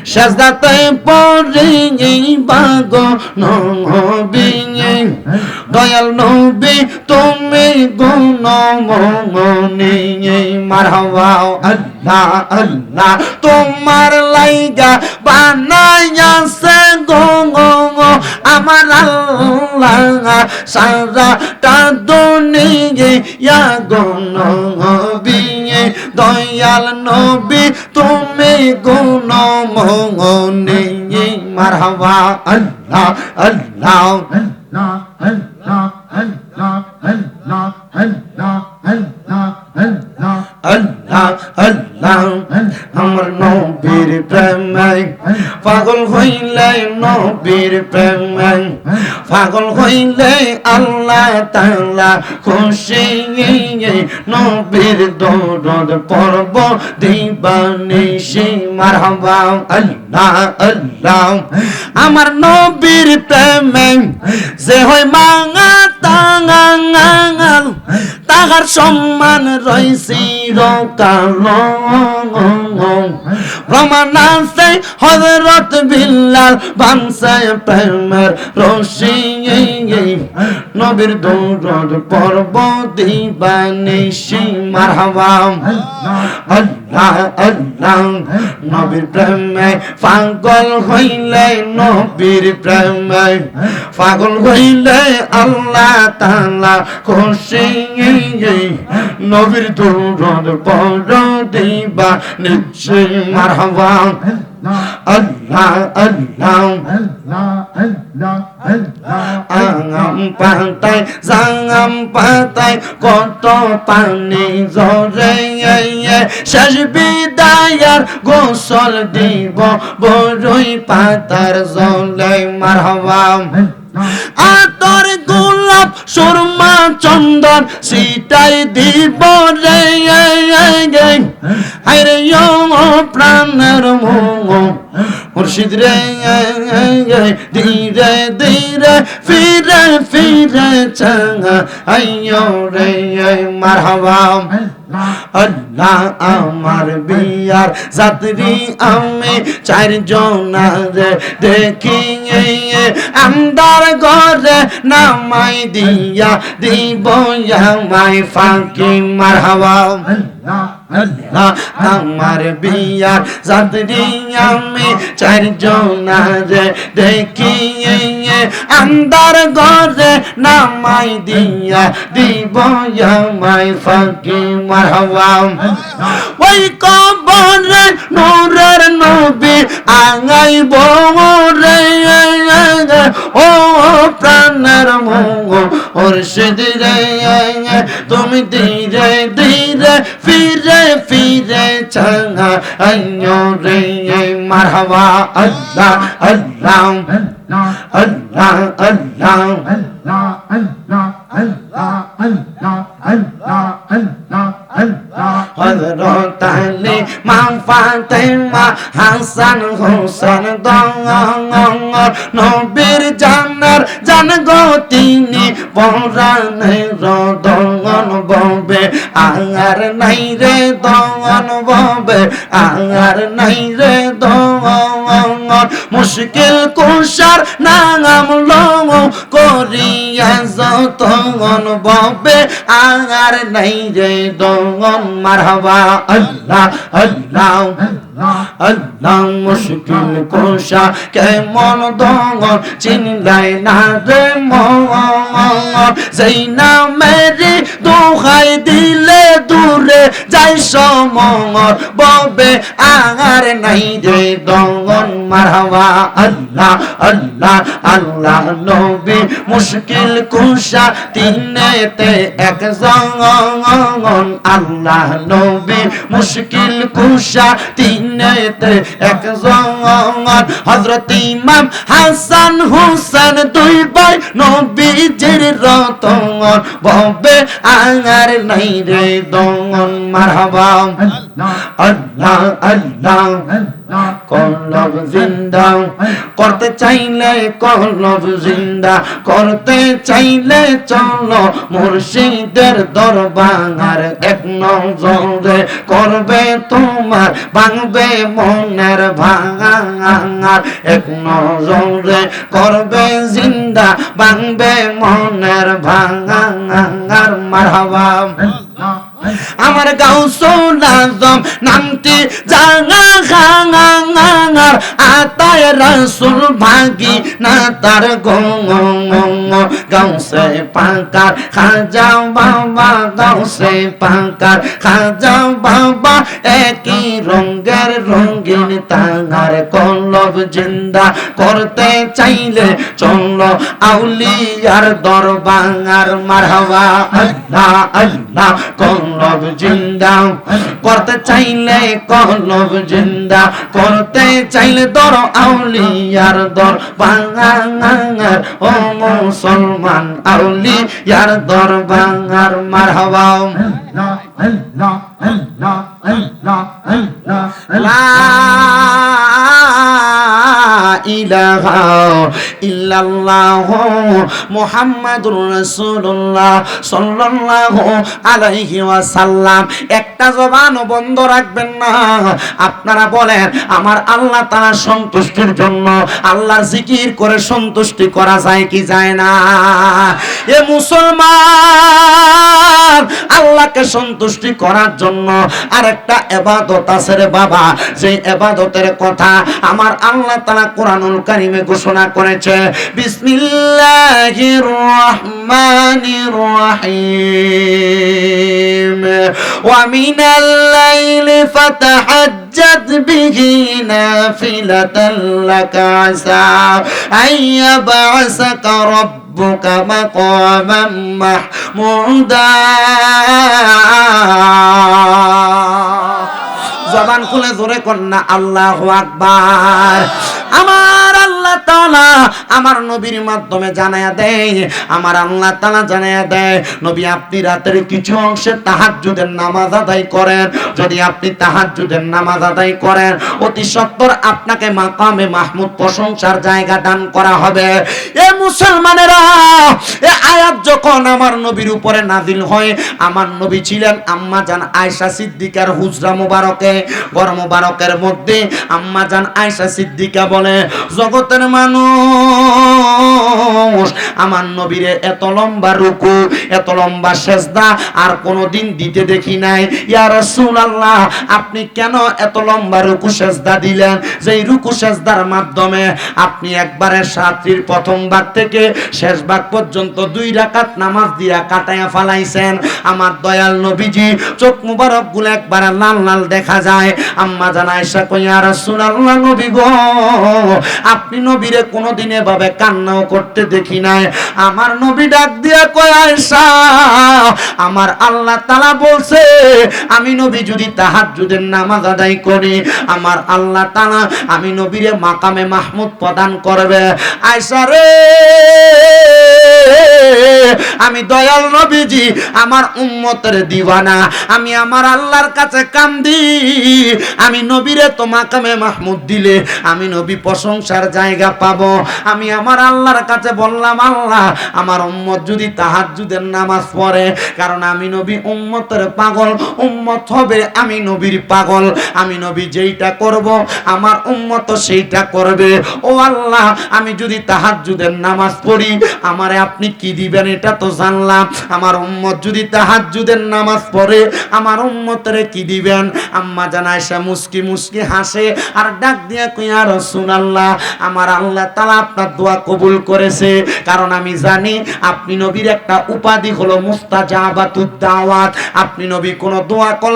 সেজদাতে পড়ে বাগো নবী দয়াল নবী তুমি গুণমণি মারহাবা আল্লাহ আল্লাহ তোমার লাইগা বানাইয়াছে গো আমার আল্লাহ সারাটা দুনিয়া গো নবী দয়াল নবী তুমি গুণমণি মারহাবা আল্লাহ আল্লাহ আল্লাহ আল্লাহ আমার নবীর প্রেমে পাগল হইলে নবীর প্রেমে পাগল হইলে আল্লাহ তাআলা খুশি নবীর দরদ পড়ব দিবানিশি মারহাবা আল্লাহ আল্লাহ আমার নবীর প্রেমে যে হয় মাঙা তাঙাল তাহার সম্মান রইছি রকাল প্রমাণ আছে হযরত বিল্লাল বানছে প্রেমের রশি নবীর দরদ পড়ব দিবানিশি মারহাবা আল্লাহ আল্লাহ নবীর প্রেমে পাগল হইলে নবীর প্রেমে পাগল হইলে আল্লাহ তাআলা খুশি নবীর দরদ পড়ব দিবানিশি মারহাবা আল্লাহ আল্লাহ আঙাম পাতায় জাঙাম পাতায় কত পানি ঝরে শেষ বিদায়ার গোসল দিব বড়ই পাতার জলে মারহাবা আতর গোলাপ সুরমা চন্দন সিটাই দিব রে আরে প্রাণের মুর্শিদ রে ধীরে ধীরে ফিরে ফিরে চাঙা আইয়ো রে মারহাবা আল্লাহ আমার বিয়ার যাত্রী আমি চারজনারে দেখি আন্দার ঘরে নামাই দিয়া দিব আমায় ফাঁকি মারহাবা আল্লাহ আমার বিয়ার যাত্রী আমি চারজনারে দেখি আন্দার ঘরে নামাই দিয়া দিব আমায় ফাঁকি মারহাবা ওই কবরে নূরের নবী আঙাইব রে ও প্রাণের মুর্শিদ রে তুমি ধীরে ধীরে ফিরে ফিরে চাঙা আইয়ো রে মারহাবা আল্লাহ আল্লাহ আল্লাহ আল্লাহ হযরত আলী মা ফাতেমা হাসান হোসেন নবীর জানার জান গো তিনি পরাণের দঙ্গন ববে আর নাই রে দঙ্গন ববে আর নাই রে দঙ্গন মুশকিল কুশার নাম লং করিয়া যতন ববে আর নাই রে দঙ্গন মারহাবা আল্লাহ আল্লাহ আল্লাহ মুশকিল কুশা কেমন দঙ্গন চিনলাই না রে মন যেই নামেরি দোহাই দিলে দূরে যাই সমর ববে আর নাই রে দঙ্গন মারহাবা আল্লাহ আল্লাহ আল্লাহ নবী মুশকিল কুশা তিনেতে এক জঙ্গন আল্লাহ নবী মুশকিল কুশা তিনেতে এক জঙ্গন হযরত ইমাম হাসান হোসেন দুই ভাই নবীজির রতন ববে আর নাই রে দঙ্গন মারহাবা আল্লাহ আল্লাহ কলব জিন্দা করতে চাইলে কলব জিন্দা করতে চাইলে চলো মুর্শিদের দরবার এক নজরে করবে তোমার ভাঙবে মনের ভাঙার এক নজরে করবে জিন্দা ভাঙবে মনের ভাঙার মারহাবা আমার গাউসুল আজম নামটি জানা গাঙার আতায় রাসূল ভাগি না তার গাউসে পাকার খাজা বাবা গাউসে পাকার খাজা বাবা একই রঙের রঙিন তাঙার কলব জিন্দা করতে চাইলে চলো আউলিয়ার দরবার মারহাবা আল্লাহ আল্লাহ কলব জিন্দা করতে চাইলে কলব জিন্দা করতে চাইলে দর আউলিয়ার দর বাঙার ও মুসলমান আউলিয়ার দর বাঙার মারহাবা লা ইলাহা ইল্লাল্লাহ মুহাম্মাদুর রাসূলুল্লাহ সাল্লাল্লাহু আলাইহি ওয়াসাল্লাম। একটা জবানও বন্ধ রাখবেন না। আপনারা বলেন আমার আল্লাহ তাআলা সন্তুষ্টির জন্য আল্লাহর জিকির করে সন্তুষ্টি করা যায় কি যায় না? এ মুসলমান, আল্লাহকে সন্তুষ্টি করার জন্য আরেকটা ইবাদত আছে রে বাবা। সেই ইবাদতের কথা আমার আল্লাহ তাআলা কোরআনুল কারীমে ঘোষণা করেছে। বিসমিল্লাহির রহমানির রহিম ওয়া মিনাল লাইলি ফাতাহাজ্জাদ বিহি নাফিলাতান লাকা আসা আইয়াবআসাকা রাব্বুকা মাকামান মাহমুদা। জবান খুলে জোরে কন্যা আল্লাহু আকবার। আমার আল্লাহ তাআলা আমার নবীর মাধ্যমে জানায়া দেয়, আমার আল্লাহ তাআলা জানায়া দেয়, নবী আপনি রাতের কিছু অংশে তাহাজ্জুদের নামাজ আদায় করেন। যদি আপনি তাহাজ্জুদের নামাজ আদায় করেন অতি সত্বর আপনাকে মাকামে মাহমুদ প্রশংসার জায়গা দান করা হবে। এ মুসলমানেরা, এ আয়াত যখন আমার নবীর উপরে নাজিল হয়, আমার নবী ছিলেন আম্মা জান আয়েশা সিদ্দিকার হুজরা মুবারকে। ঘর মুবারকের মধ্যে আম্মা জান আয়েশা সিদ্দিকা বলে, জগতের মানুষ আমার নবীরে এত লম্বা রুকু এত লম্বা সেজদা আর কোনদিন দিতে দেখি নাই। ইয়া রাসূলুল্লাহ, আপনি কেন এত লম্বা রুকু সেজদা দিলেন? যেই রুকু সেজদার মাধ্যমে আপনি একবারে রাত্রির প্রথম ভাগ থেকে শেষ ভাগ পর্যন্ত 2 রাকাত নামাজ দিয়া কাটায়া ফালাইছেন। আমার দয়াল নবীজি চোখ মুবারক গুলো একবারে লাল লাল দেখা যায়। আম্মা জান আয়েশা কই, ইয়া রাসূলুল্লাহ, নবী গো, আপনি নবীরে কোনদিন এভাবে কান্নাও করতে দেখি নাই। আমার নবী ডাক দিয়া কয়, আয়েশা, আমার আল্লাহ তাআলা বলছে আমি নবী যদি তাহাজ্জুদের নামাজ আদায় করি আমার আল্লাহ তাআলা আমি নবীরে মাকামে মাহমুদ প্রদান করবে। আয়েশা রে, আমি দয়াল নবীজি আমার উম্মতের দিওয়ানা, আমি আমার আল্লাহর কাছে কান্দি। আমি নবীরে তো মাকামে মাহমুদ দিলে আমি নবী প্রশংসার জায়গা পাবো। আমি আমার আল্লাহর কাছে বললাম, আল্লাহ, আমার উম্মত যদি তাহাজ্জুদের নামাজ পড়ে, কারণ আমি নবী উম্মতের পাগল, উম্মত হবে আমি নবীর পাগল। আমি নবী যেইটা করব আমার উম্মত সেইটা করবে। ও আল্লাহ, আমি যদি তাহাজ্জুদের নামাজ পড়ি আমারে আপনি কি দিবেন এটা তো জানলাম। আমার উম্মত যদি তাহাজ্জুদের নামাজ পড়ে আমার উম্মতরে কি দিবেন? আম্মা জান আয়েশা মুস্কি মুস্কি হাসে আর ডাক দিয়া কই, ইয়া রাসূলুল্লাহ, আমার আল্লাহ তাআলা আপনার দোয়া কবুল করেছে। কারণ আমি জানি আপনি নবীর একটা উপাধি হলো মুস্তাজাবাতুদ দাওয়াত। আপনি নবী কোন দোয়া করলে